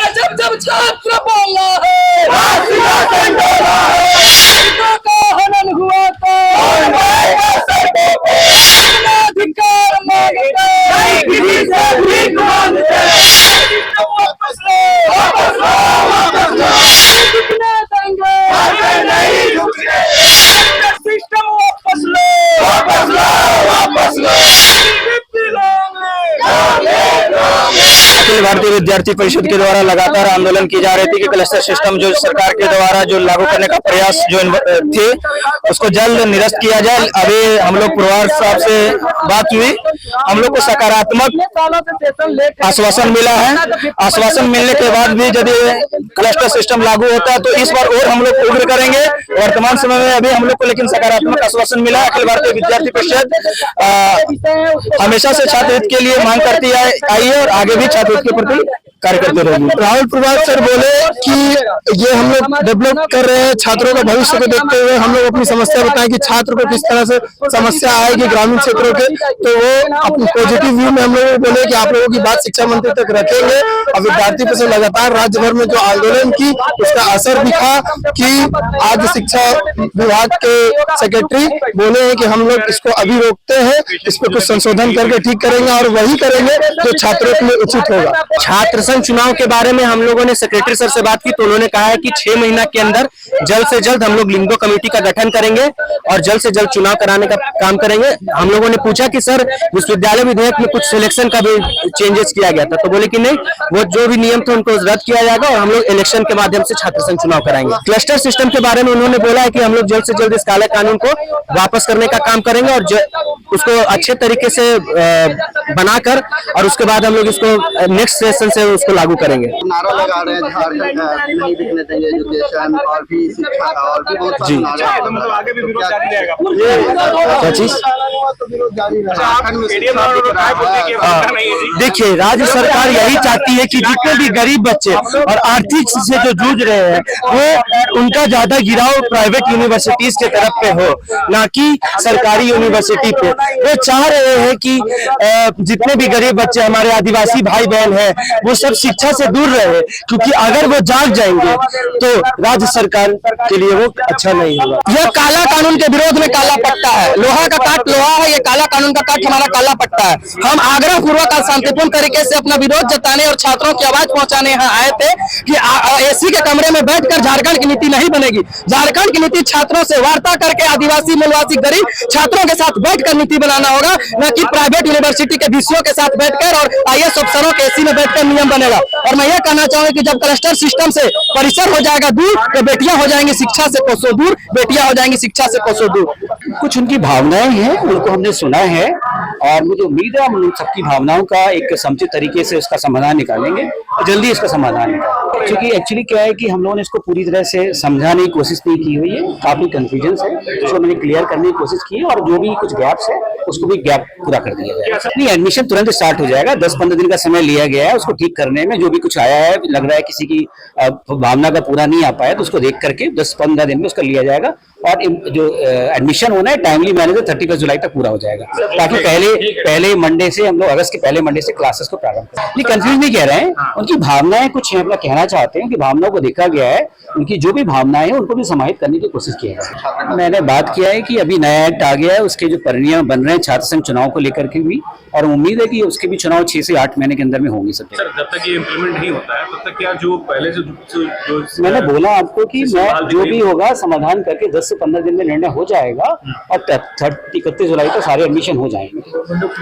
जब जब छात्र बोला है का हनन हुआ तो अधिकार मांगते वापस लो कितने देंगे सिस्टम वापस लो अखिल भारतीय विद्यार्थी परिषद के द्वारा लगातार आंदोलन की जा रही थी कि क्लस्टर सिस्टम जो सरकार के द्वारा जो लागू करने का प्रयास जो थे उसको जल्द निरस्त किया जाए। अभी हम लोग पुरवार साहब से बात हुई, हम लोग को सकारात्मक आश्वासन मिला है। आश्वासन मिलने के बाद भी यदि क्लस्टर सिस्टम लागू होता है तो इस बार और हम लोग उग्र करेंगे। वर्तमान समय में अभी हम लोग को लेकिन सकारात्मक आश्वासन मिला है। अखिल भारतीय विद्यार्थी परिषद हमेशा से छात्र हित के लिए मांग करती आई है और आगे भी छात्र हित के प्रति कार्य करते रहेंगे। राहुल प्रभात सर बोले कि ये हम लोग डेवलप कर रहे हैं, छात्रों का भविष्य को देखते हुए हम लोग अपनी समस्या बताएं कि छात्र को किस तरह से समस्या आएगी ग्रामीण क्षेत्रों के, तो वो अपनी पॉजिटिव व्यू में हम लोग बोले कि आप लोगों की बात शिक्षा मंत्री तक रखेंगे। और विद्यार्थी परिषद लगातार राज्य भर में जो आंदोलन की उसका असर दिखा कि आज शिक्षा विभाग के सेक्रेटरी बोले हैं कि हम लोग इसको अभी रोकते हैं, इस पर कुछ संशोधन करके ठीक करेंगे और वही करेंगे जो छात्रों के लिए उचित होगा। छात्र संघ चुनाव के बारे में हम लोगों ने सेक्रेटरी सर से बात की तो उन्होंने कहा है कि 6 महीना के अंदर जल्द से जल्द हम लोग लिंगो कमेटी का गठन करेंगे और जल्द से जल्द चुनाव कराने का काम करेंगे। हम लोगों ने पूछा कि सर विश्वविद्यालय विधेयक में कुछ सिलेक्शन का भी चेंजेस किया गया था, तो बोले कि नहीं, वो जो भी नियम थे उनको रद्द किया जाएगा और हम लोग इलेक्शन के माध्यम से छात्र संघ चुनाव कराएंगे। क्लस्टर सिस्टम के बारे में उन्होंने बोला है कि हम लोग जल्द से जल्द इस काले कानून को वापस करने का काम करेंगे और उसको अच्छे तरीके से बनाकर और उसके बाद हम लोग इसको नेक्स्ट सेशन से उसको लागू करेंगे। नारा लगा रहे हैं झारखंड नहीं दिखने देंगे एजुकेशन और भी शिक्षा का और भी बहुत सारे नारे, मतलब आगे भी विरोध जारी रहेगा। क्या चीज? देखिए, राज्य सरकार यही चाहती है कि जितने भी गरीब बच्चे और आर्थिक से जो जूझ रहे हैं वो उनका ज्यादा गिराव प्राइवेट यूनिवर्सिटीज के तरफ पे हो, ना कि सरकारी यूनिवर्सिटी पे। वो चाह रहे हैं कि जितने भी गरीब बच्चे हमारे आदिवासी भाई बहन हैं वो सब शिक्षा से दूर रहे, क्योंकि अगर वो जाग जाएंगे तो राज्य सरकार के लिए वो अच्छा नहीं होगा। यह काला कानून के विरोध में काला पट्टा है, लोहा का काट लोहा है, ये काला कानून का काट हमारा काला पट्टा है। हम आग्रह पूर्वक शांतिपूर्ण तरीके से अपना विरोध जताने और छात्रों की आवाज पहुंचाने यहाँ आए थे कि एसी के कमरे में बैठकर झारखंड की नीति नहीं बनेगी। झारखंड की नीति छात्रों से वार्ता करके आदिवासी मूलवासी गरीब छात्रों के साथ बैठकर नीति बनाना होगा, न कि प्राइवेट यूनिवर्सिटी के विषयों के साथ बैठकर और IAS अफसरों के एसी में बैठकर नियम बनेगा। और मैं ये कहना चाहूंगा कि जब क्लस्टर सिस्टम से परिसर हो जाएगा दूर तो बेटियां हो जाएंगी शिक्षा से कोसों दूर, बेटियां हो जाएंगी शिक्षा से कोसों दूर। कुछ उनकी भावनाएं हैं, उनको हमने सुना है और मुझे उम्मीद है हम उन सबकी भावनाओं का एक समुचित तरीके से उसका समाधान निकालेंगे और जल्दी इसका समाधान निकालेंगे। क्योंकि एक्चुअली क्या है कि हम लोगों ने इसको पूरी तरह से समझाने की कोशिश नहीं की हुई है, काफी कंफ्यूजन है, उसको मैंने क्लियर करने की कोशिश की है और जो भी कुछ गैप्स है उसको भी गैप पूरा कर दिया जाएगा। नहीं, एडमिशन तुरंत स्टार्ट हो जाएगा, 10-15 दिन का समय लिया गया है उसको ठीक करने में। जो भी कुछ आया है लग रहा है किसी की भावना का पूरा नहीं आ पाया तो उसको देख करके 10-15 दिन में उसका लिया जाएगा और जो एडमिशन होना है टाइमली मैनेज 31 जुलाई तक पूरा हो जाएगा, ताकि पहले मंडे से हम लोग अगस्त के पहले मंडे से क्लासेस को प्रारंभ करें। नहीं, कंफ्यूज नहीं कह रहे हैं, उनकी भावनाएं कुछ है, अपना कहना चाहते हैं कि भावनाओं को देखा गया है, उनकी जो भी भावनाएं हैं उनको भी समाहित करने की कोशिश की है। मैंने बात किया है कि अभी नया एक्ट आ गया है, उसके जो परिनियम बन रहे हैं छात्र संघ चुनाव को लेकर के भी, और उम्मीद है कि उसके भी चुनाव 6 से 8 महीने के अंदर में होंगे। सब जब तक ये इम्प्लीमेंट नहीं होता है तब तक क्या जो पहले से जो मैंने बोला आपको कि मैं जो भी होगा समाधान करके 10 से 15 दिन में निर्णय हो जाएगा और 31 जुलाई तक सारे एडमिशन हो जाएंगे।